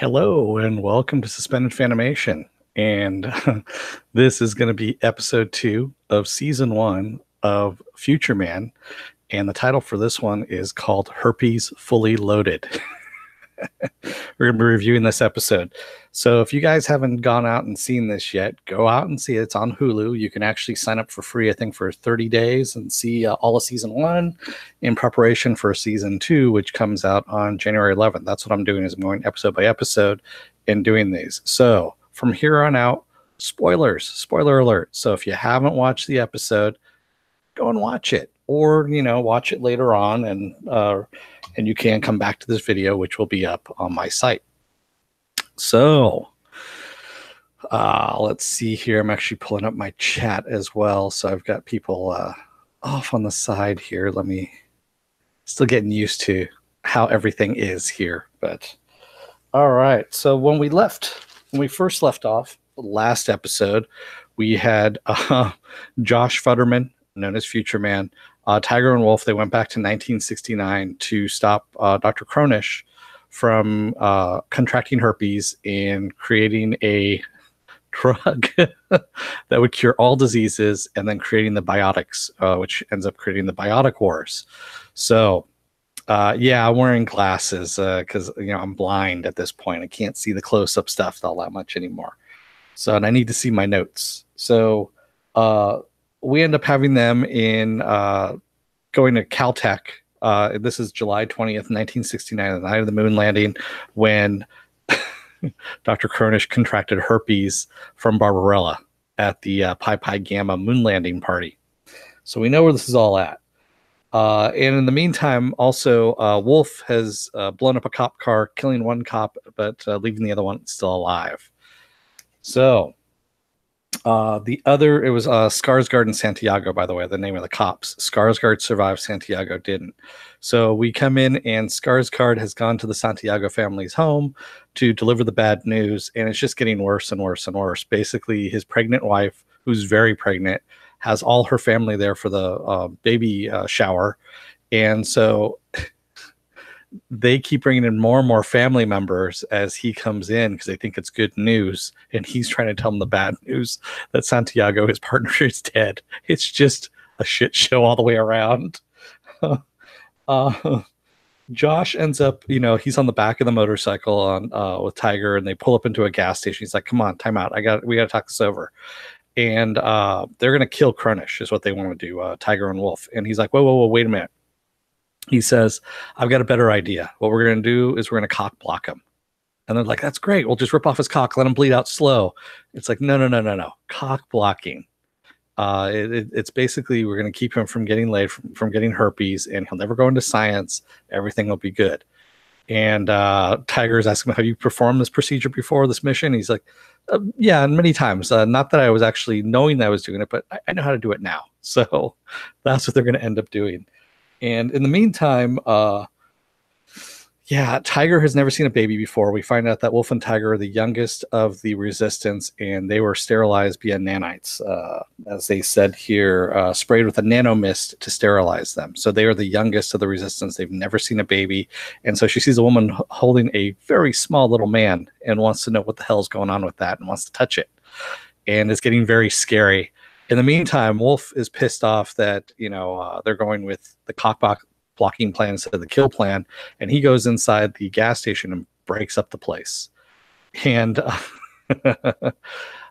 Hello and welcome to Suspended Fanimation. And this is going to be episode 2 of season 1 of Futureman. And the title for this one is called Herpes Fully Loaded. We're going to be reviewing this episode. So if you guys haven't gone out and seen this yet, go out and see it. It's on Hulu. You can actually sign up for free, I think, for 30 days and see all of season 1 in preparation for season 2, which comes out on January 11th. That's what I'm doing, is I'm going episode by episode and doing these. So from here on out, spoilers, spoiler alert. So if you haven't watched the episode, go and watch it, or watch it later on, and you can come back to this video, which will be up on my site. So let's see here. I'm actually pulling up my chat as well, so I've got people off on the side here. Still getting used to how everything is here, but all right. So when we first left off last episode, we had Josh Futterman, known as Futureman, Tiger and Wolf. They went back to 1969 to stop Dr. Cronish from contracting herpes and creating a drug that would cure all diseases, and then creating the biotics, which ends up creating the biotic wars. So yeah, I'm wearing glasses because I'm blind at this point. I can't see the close-up stuff all that much anymore. So, and I need to see my notes. So we end up having them in going to Caltech. This is July 20th, 1969, the night of the moon landing, when Dr. Cronish contracted herpes from Barbarella at the Pi Pi Gamma moon landing party. So we know where this is all at. And in the meantime, also, Wolf has blown up a cop car, killing one cop, but leaving the other one still alive. So the other, it was Skarsgård and Santiago, by the way, the name of the cops. Skarsgård survived, Santiago didn't. So we come in, and Skarsgård has gone to the Santiago family's home to deliver the bad news, and it's just getting worse and worse and worse. Basically, his pregnant wife, who's very pregnant, has all her family there for the baby shower, and so they keep bringing in more and more family members as he comes in, because they think it's good news, and he's trying to tell them the bad news that Santiago, his partner, is dead. It's just a shit show all the way around. Josh ends up, he's on the back of the motorcycle on with Tiger, and they pull up into a gas station. He's like, "Come on, time out. We got to talk this over." And they're gonna kill Cronish, is what they want to do, Tiger and Wolf. And he's like, whoa, wait a minute. He says, "I've got a better idea. What we're going to do is we're going to cock block him." And they're like, "That's great. We'll just rip off his cock, let him bleed out slow." It's like, no. Cock blocking. It's basically, we're going to keep him from getting laid, from getting herpes, and he'll never go into science. Everything will be good. And Tiger's asking him, "Have you performed this procedure before, this mission?" He's like, "Yeah, many times. Not that I was actually knowing that I was doing it, but I know how to do it now." So that's what they're going to end up doing. And in the meantime, Tiger has never seen a baby before. We find out that Wolf and Tiger are the youngest of the resistance, and they were sterilized via nanites, as they said here, sprayed with a nanomist to sterilize them. So they are the youngest of the resistance. They've never seen a baby. And so she sees a woman holding a very small little man and wants to know what the hell's going on with that, and wants to touch it. And it's getting very scary. In the meantime, Wolf is pissed off that, they're going with the cock blocking plan instead of the kill plan, and he goes inside the gas station and breaks up the place. And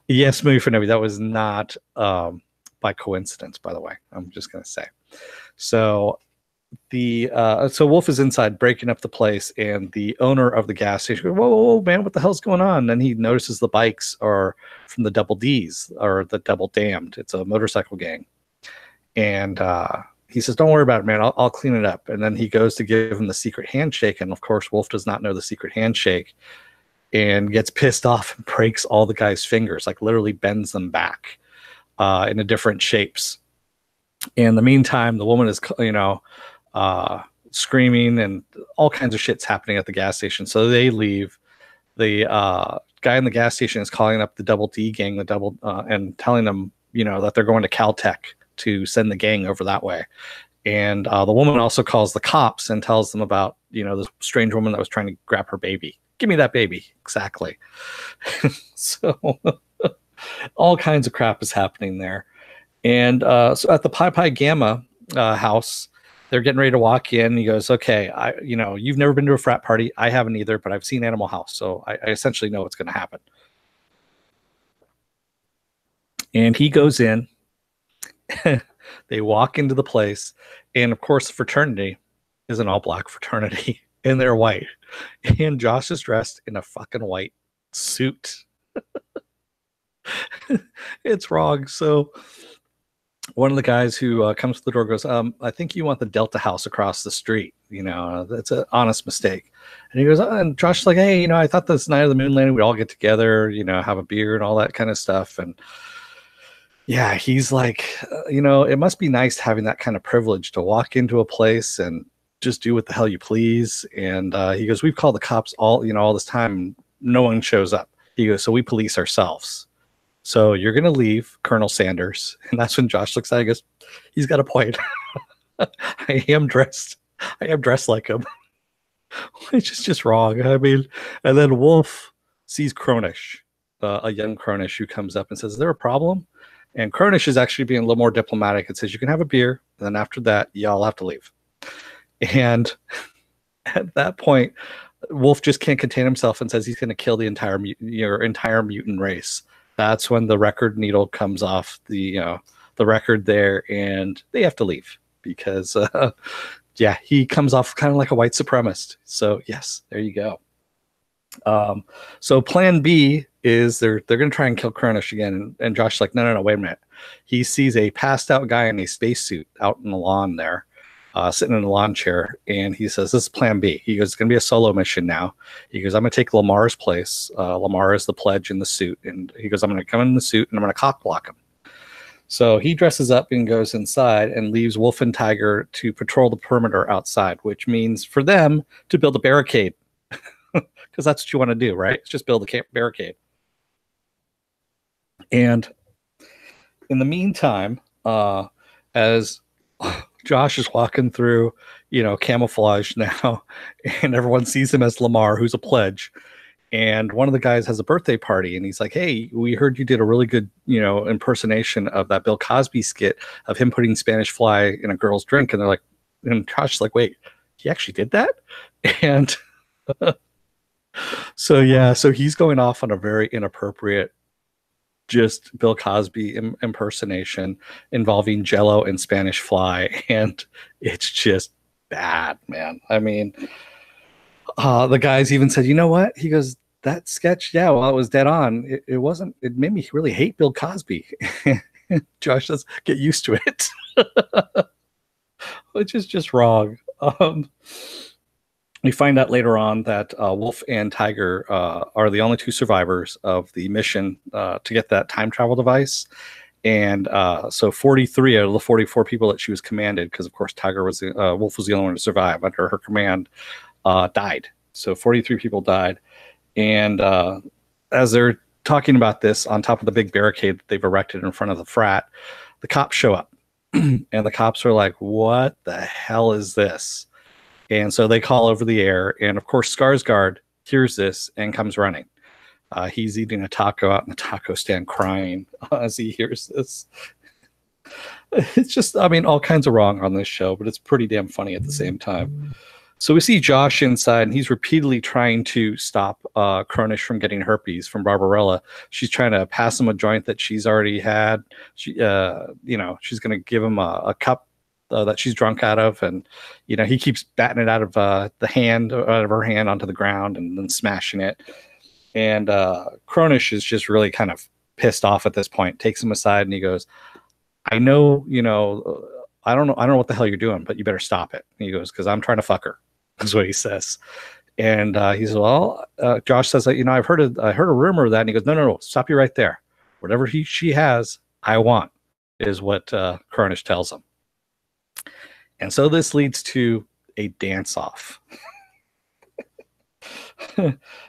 yes, movie for Novi, that was not by coincidence, by the way. I'm just going to say. So so Wolf is inside breaking up the place, and the owner of the gas station goes, whoa, man, what the hell's going on? And then he notices the bikes are from the Double D's, or the Double Damned. It's a motorcycle gang. And he says, "Don't worry about it, man. I'll clean it up." And then he goes to give him the secret handshake, and of course Wolf does not know the secret handshake, and gets pissed off and breaks all the guy's fingers, like literally bends them back into different shapes. In the meantime, the woman is, screaming, and all kinds of shit's happening at the gas station. So they leave. The guy in the gas station is calling up the Double D gang, and telling them, that they're going to Caltech to send the gang over that way. And the woman also calls the cops and tells them about, the strange woman that was trying to grab her baby Give me that baby. Exactly. So all kinds of crap is happening there. And so at the Pi Pi Gamma house, they're getting ready to walk in. He goes, okay, you've never been to a frat party. I haven't either, but I've seen Animal House. So I essentially know what's going to happen. And he goes in. They walk into the place. And of course, the fraternity is an all black fraternity and they're white. And Josh is dressed in a fucking white suit. It's wrong. So one of the guys who comes to the door goes, I think you want the Delta house across the street. That's an honest mistake. And he goes, and Josh's like, hey, I thought this night of the moon landing, we'd all get together, have a beer and all that kind of stuff. And yeah, he's like, it must be nice having that kind of privilege to walk into a place and just do what the hell you please. And he goes, we've called the cops all this time. No one shows up. He goes, so we police ourselves. So you're going to leave Colonel Sanders. And that's when Josh looks at it and goes, he's got a point. I am dressed like him. Which is just wrong. I mean, and then Wolf sees Cronish, a young Cronish who comes up and says, is there a problem? And Cronish is actually being a little more diplomatic and says, you can have a beer. And then after that, y'all have to leave. And at that point, Wolf just can't contain himself and says he's going to kill the entire mutant race. That's when the record needle comes off the record there, and they have to leave because, he comes off kind of like a white supremacist. So yes, there you go. So Plan B is they're going to try and kill Cronish again, and Josh's like, no, wait a minute. He sees a passed out guy in a spacesuit out in the lawn there. Sitting in a lawn chair, and he says, this is Plan B. He goes, it's going to be a solo mission now. He goes, I'm going to take Lamar's place. Lamar is the pledge in the suit. And he goes, I'm going to come in the suit, and I'm going to cock block him. So he dresses up and goes inside and leaves Wolf and Tiger to patrol the perimeter outside, which means for them to build a barricade. Because that's what you want to do, right? It's just build a barricade. And in the meantime, as Josh is walking through, camouflage now, and everyone sees him as Lamar, who's a pledge. And one of the guys has a birthday party, and he's like, hey, we heard you did a really good, impersonation of that Bill Cosby skit of him putting Spanish fly in a girl's drink. And they're like, and Josh's like, wait, he actually did that? And so he's going off on a very inappropriate just Bill Cosby impersonation involving Jello and Spanish fly, and it's just bad, man. I mean, the guys even said, you know what? He goes, that sketch, it was dead on. It made me really hate Bill Cosby. Josh says, get used to it. Which is just wrong. We find out later on that Wolf and Tiger are the only two survivors of the mission to get that time travel device. And so 43 out of the 44 people that she was commanded, because of course Wolf was the only one to survive under her command, died. So 43 people died. And as they're talking about this on top of the big barricade that they've erected in front of the frat, the cops show up. And the cops are like, what the hell is this? And so they call over the air, and of course Skarsgård hears this and comes running. He's eating a taco out in the taco stand, crying as he hears this. It's just, all kinds of wrong on this show, but it's pretty damn funny at the same time. So we see Josh inside, and he's repeatedly trying to stop Cronish from getting herpes from Barbarella. She's trying to pass him a joint that she's already had. She's going to give him a cup that she's drunk out of, and he keeps batting it out of her hand onto the ground and then smashing it. And Cronish is just really kind of pissed off at this point, takes him aside, and he goes, I know, I don't know what the hell you're doing, but you better stop it. And he goes, because I'm trying to fuck her, is what he says. And he says, well, Josh says, I've heard a rumor of that. And he goes, no, stop you right there. Whatever she has, I want, is what Cronish tells him. And so this leads to a dance-off.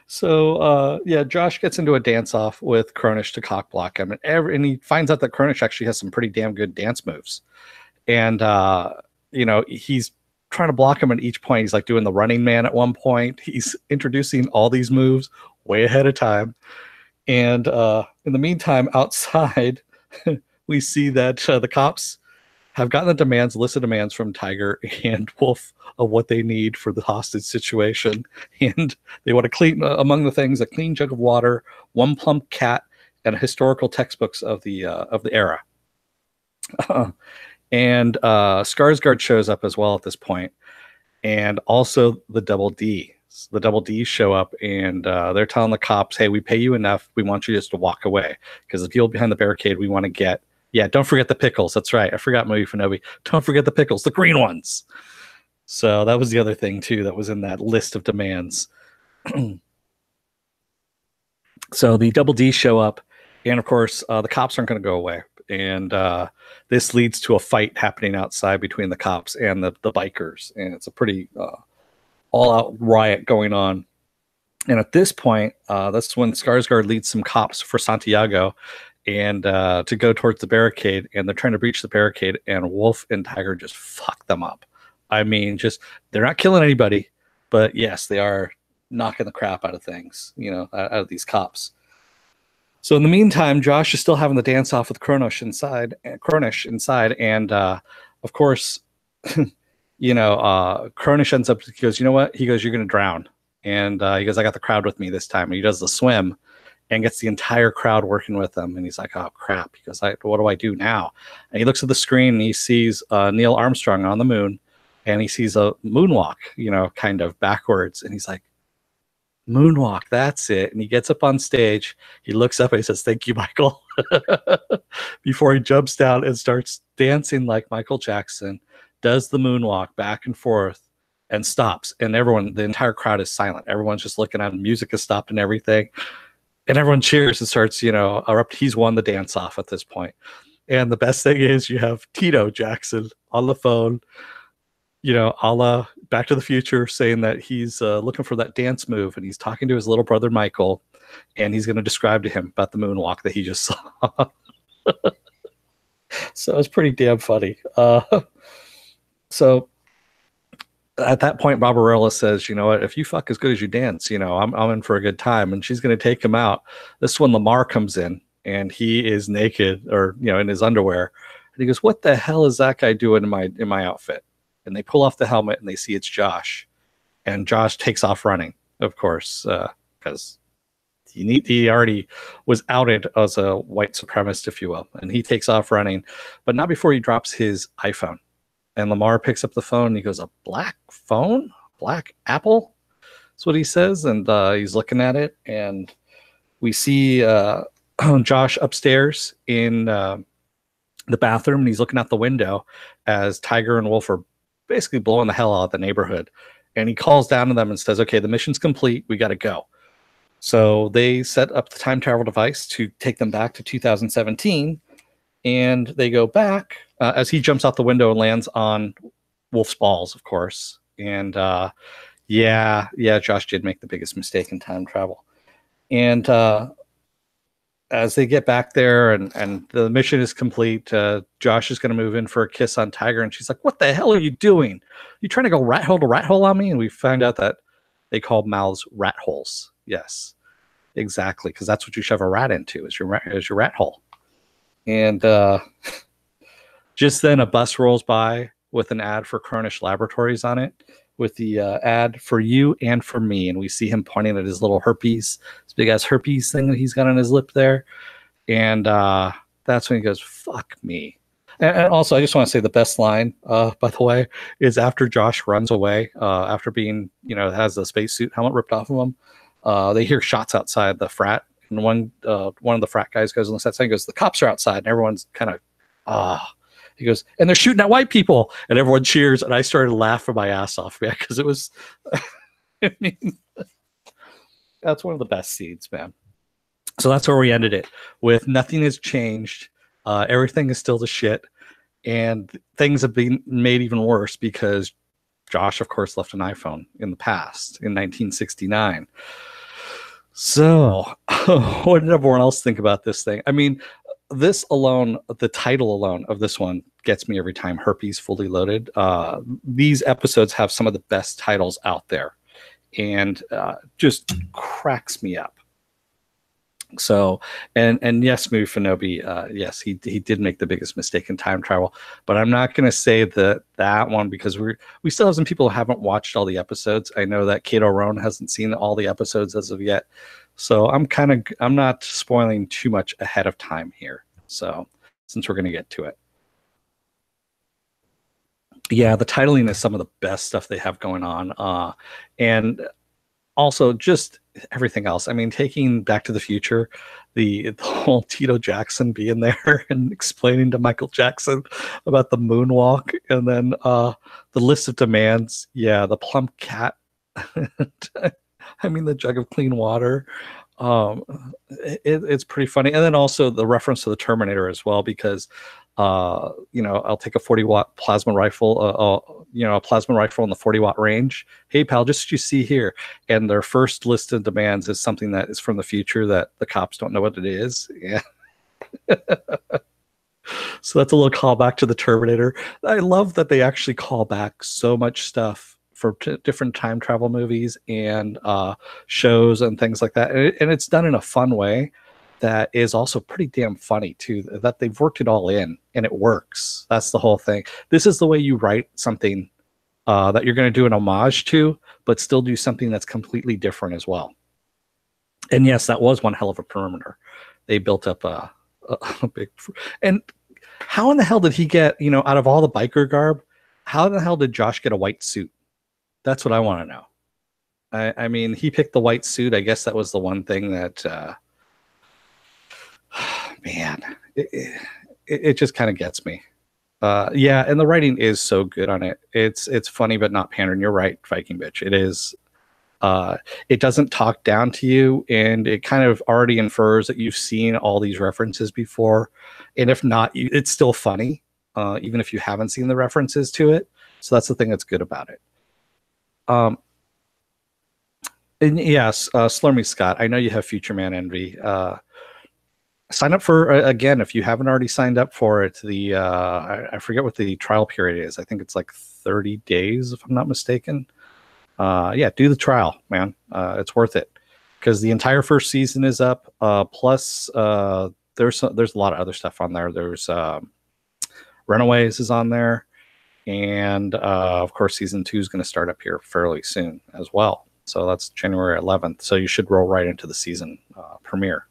So, Josh gets into a dance-off with Cronish to cock-block him. And he finds out that Cronish actually has some pretty damn good dance moves. And, he's trying to block him at each point. He's like doing the Running Man at one point. He's introducing all these moves way ahead of time. And in the meantime, outside, we see that the cops have gotten the demands, list of demands from Tiger and Wolf of what they need for the hostage situation. And they want to clean, among the things, a clean jug of water, one plump cat, and historical textbooks of the era. And Skarsgård shows up as well at this point, and also the Double D. The Double Ds show up, and they're telling the cops, "Hey, we pay you enough. We want you just to walk away because the people behind the barricade we want to get." Yeah, don't forget the pickles. That's right. I forgot Movie Fanobi. Don't forget the pickles, the green ones. So that was the other thing too that was in that list of demands. So the Double D show up, and of course the cops aren't going to go away. And this leads to a fight happening outside between the cops and the bikers, and it's a pretty all-out riot going on. And at this point, that's when Skarsgård leads some cops for Santiago and to go towards the barricade, and they're trying to breach the barricade, and Wolf and Tiger just fuck them up. I mean, just they're not killing anybody, but yes, they are knocking the crap out of things, you know, out of these cops. So in the meantime, Josh is still having the dance off with Cronish inside, and of course, you know, Cronish ends up, he goes, "You know what?" He goes, "You're going to drown," and he goes, "I got the crowd with me this time." And he does the swim and gets the entire crowd working with him. And he's like, "Oh crap!" He goes, "What do I do now?" And he looks at the screen and he sees Neil Armstrong on the moon, and he sees a moonwalk, you know, kind of backwards, and he's like, "Moonwalk, that's it." And he gets up on stage, he looks up and he says, "Thank you, Michael," before he jumps down and starts dancing like Michael Jackson, does the moonwalk back and forth, and stops. And everyone, the entire crowd is silent. Everyone's just looking at him. Music has stopped and everything. And everyone cheers and starts, you know, he's won the dance off at this point. And the best thing is you have Tito Jackson on the phone, you know, a la Back to the Future, saying that he's looking for that dance move, and he's talking to his little brother Michael, and he's going to describe to him about the moonwalk that he just saw. So it's pretty damn funny. So at that point, Barbarella says, "You know what? If you fuck as good as you dance, you know, I'm in for a good time." And she's going to take him out. This one, Lamar comes in, and he is naked, or you know, in his underwear, and he goes, "What the hell is that guy doing in my outfit?" And they pull off the helmet, and they see it's Josh, and Josh takes off running, of course, because he already was outed as a white supremacist, if you will, and he takes off running, but not before he drops his iPhone. And Lamar picks up the phone, and he goes, "A black phone? Black Apple?" That's what he says, and he's looking at it, and we see Josh upstairs in the bathroom, and he's looking out the window as Tiger and Wolf are basically blowing the hell out of the neighborhood. And he calls down to them and says, "Okay, the mission's complete. We got to go." So they set up the time travel device to take them back to 2017, and they go back as he jumps out the window and lands on Wolf's balls, of course. And yeah, Josh did make the biggest mistake in time travel. And as they get back there and the mission is complete, Josh is going to move in for a kiss on Tiger, and she's like, "What the hell are you doing? You trying to go rat hole to rat hole on me?" And we find out that they call mouths rat holes. Yes, exactly, because that's what you shove a rat into, is your rat hole. And just then a bus rolls by with an ad for Cronish Laboratories on it, with the ad "For you and for me," and we see him pointing at his little herpes, this big ass herpes thing that he's got on his lip there. And that's when he goes, "Fuck me." And also, I just want to say the best line, by the way, is after Josh runs away, after being, you know, has the spacesuit helmet ripped off of him. They hear shots outside the frat, and one of the frat guys goes on the set and goes, "The cops are outside," and everyone's kind of, he goes, "And they're shooting at white people," and everyone cheers, and I started laughing my ass off, man, because it was, I mean, that's one of the best scenes, man. So that's where we ended it, with nothing has changed. Everything is still the shit, and things have been made even worse because Josh, of course, left an iPhone in the past, in 1969. So what did everyone else think about this thing? I mean, this alone, the title alone of this one, gets me every time. Herpes Fully Loaded. These episodes have some of the best titles out there, and just cracks me up. So, and yes, Mufinobi, yes, he did make the biggest mistake in time travel, but I'm not going to say that one, because we still have some people who haven't watched all the episodes. I know that Kato Roan hasn't seen all the episodes as of yet, so I'm not spoiling too much ahead of time here. So, since we're going to get to it, yeah, the titling is some of the best stuff they have going on, and also just everything else. I mean, taking Back to the Future, the whole Tito Jackson being there and explaining to Michael Jackson about the moonwalk, and then the list of demands. Yeah, the plump cat. I mean, the jug of clean water. Um, it's pretty funny, and then also the reference to the Terminator as well, because I'll take a 40-watt plasma rifle, a plasma rifle in the 40-watt range. Hey, pal, just what you see here. And their first list of demands is something that is from the future that the cops don't know what it is. Yeah. So that's a little callback to the Terminator. I love that they actually call back so much stuff for different time travel movies and shows and things like that. And it's done in a fun way that is also pretty damn funny too, that they've worked it all in and it works. That's the whole thing. This is the way you write something that you're going to do an homage to, but still do something that's completely different as well. And yes, that was one hell of a perimeter. They built up a big, and how in the hell did he get, out of all the biker garb, how in the hell did Josh get a white suit? That's what I want to know. I mean, he picked the white suit. I guess that was the one thing that, man, it just kind of gets me. Yeah, and the writing is so good on it. It's funny, but not pandering. You're right, Viking Bitch. It is. It doesn't talk down to you, and it kind of already infers that you've seen all these references before. And if not, it's still funny, even if you haven't seen the references to it. So that's the thing that's good about it. And yes, Slurmy Scott, I know you have Futureman envy. Sign up for, again, if you haven't already signed up for it, I forget what the trial period is. I think it's like 30 days, if I'm not mistaken. Yeah, do the trial, man. It's worth it, because the entire first season is up. Plus, there's a lot of other stuff on there. There's Runaways is on there. And of course, season 2 is going to start up here fairly soon as well. So that's January 11th. So you should roll right into the season premiere.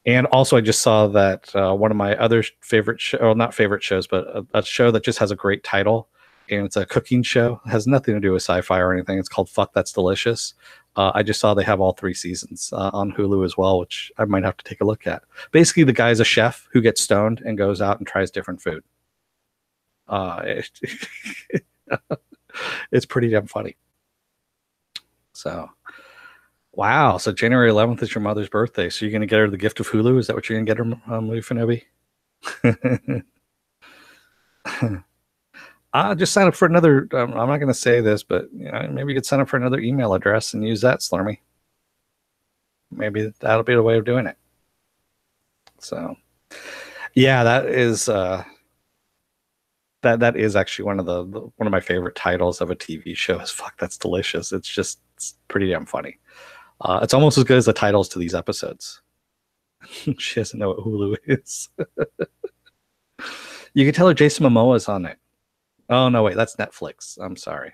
And also, I just saw that one of my other favorite not favorite shows, but a show that just has a great title, and it's a cooking show. It has nothing to do with sci-fi or anything. It's called Fuck That's Delicious. I just saw they have all 3 seasons on Hulu as well, which I might have to take a look at. Basically, the guy's a chef who gets stoned and goes out and tries different food. It's pretty damn funny. So, wow. So January 11th is your mother's birthday. So you're going to get her the gift of Hulu? Is that what you're going to get her, Mufinobi? Just sign up for another. I'm not going to say this, but maybe you could sign up for another email address and use that, Slurmy. Maybe that'll be the way of doing it. So, yeah, that is that is actually one of my favorite titles of a TV show. Is Fuck That's Delicious. It's pretty damn funny. It's almost as good as the titles to these episodes. She doesn't know what Hulu is. You can tell her Jason Momoa is on it. Oh, no, wait, that's Netflix. I'm sorry.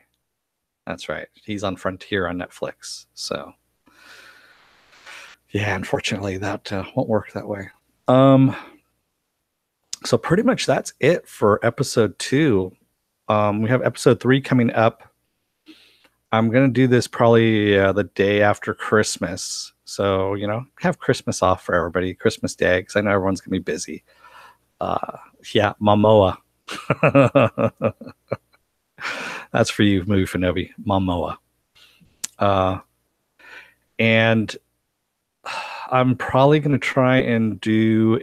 That's right. He's on Frontier on Netflix. So, yeah, unfortunately, that won't work that way. So pretty much that's it for episode 2. We have episode 3 coming up. I'm going to do this probably the day after Christmas. So, have Christmas off for everybody, Christmas Day, because I know everyone's going to be busy. Yeah, Momoa. That's for you, Mufinobi. Momoa. And I'm probably going to try and do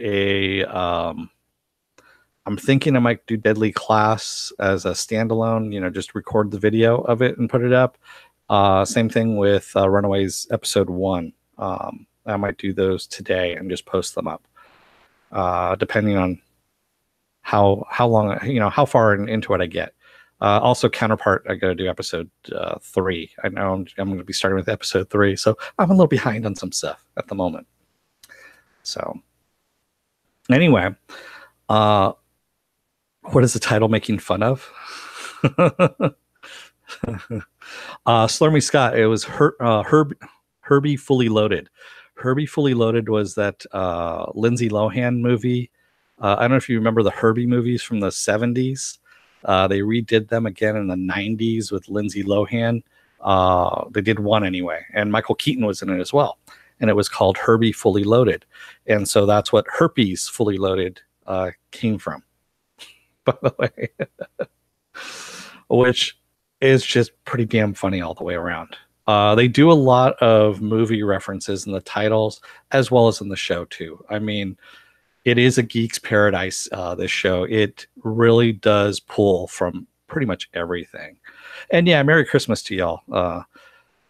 I'm thinking I might do Deadly Class as a standalone, just record the video of it and put it up. Same thing with Runaways episode 1. I might do those today and just post them up, depending on how long, how far into it I get. Also, Counterpart, I got to do episode 3. I know I'm going to be starting with episode 3, so I'm a little behind on some stuff at the moment. So, anyway, what is the title making fun of? Slurmy Scott. It was Herbie Fully Loaded. Herbie Fully Loaded was that Lindsay Lohan movie. I don't know if you remember the Herbie movies from the 70s. They redid them again in the 90s with Lindsay Lohan. They did one anyway, and Michael Keaton was in it as well. And it was called Herbie Fully Loaded. And so that's what Herpes Fully Loaded came from, by the way, which is just pretty damn funny all the way around. They do a lot of movie references in the titles as well as in the show too. I mean, it is a geek's paradise, this show. It really does pull from pretty much everything. And yeah, Merry Christmas to y'all.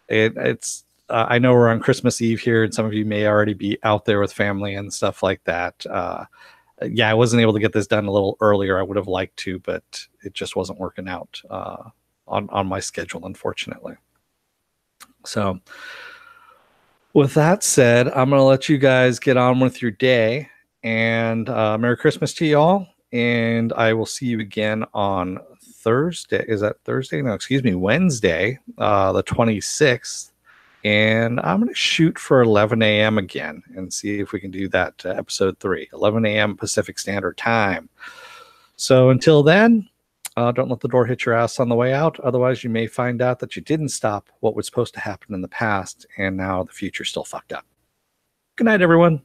It's I know we're on Christmas Eve here, and some of you may already be out there with family and stuff like that. Yeah, I wasn't able to get this done a little earlier. I would have liked to, but it just wasn't working out on my schedule, unfortunately. So with that said, I'm going to let you guys get on with your day, and Merry Christmas to y'all. And I will see you again on Thursday. Is that Thursday? No, excuse me, Wednesday, the 26th. And I'm going to shoot for 11 a.m. again and see if we can do that episode 3, 11 a.m. Pacific Standard Time. So until then, don't let the door hit your ass on the way out. Otherwise, you may find out that you didn't stop what was supposed to happen in the past, and now the future's still fucked up. Good night, everyone.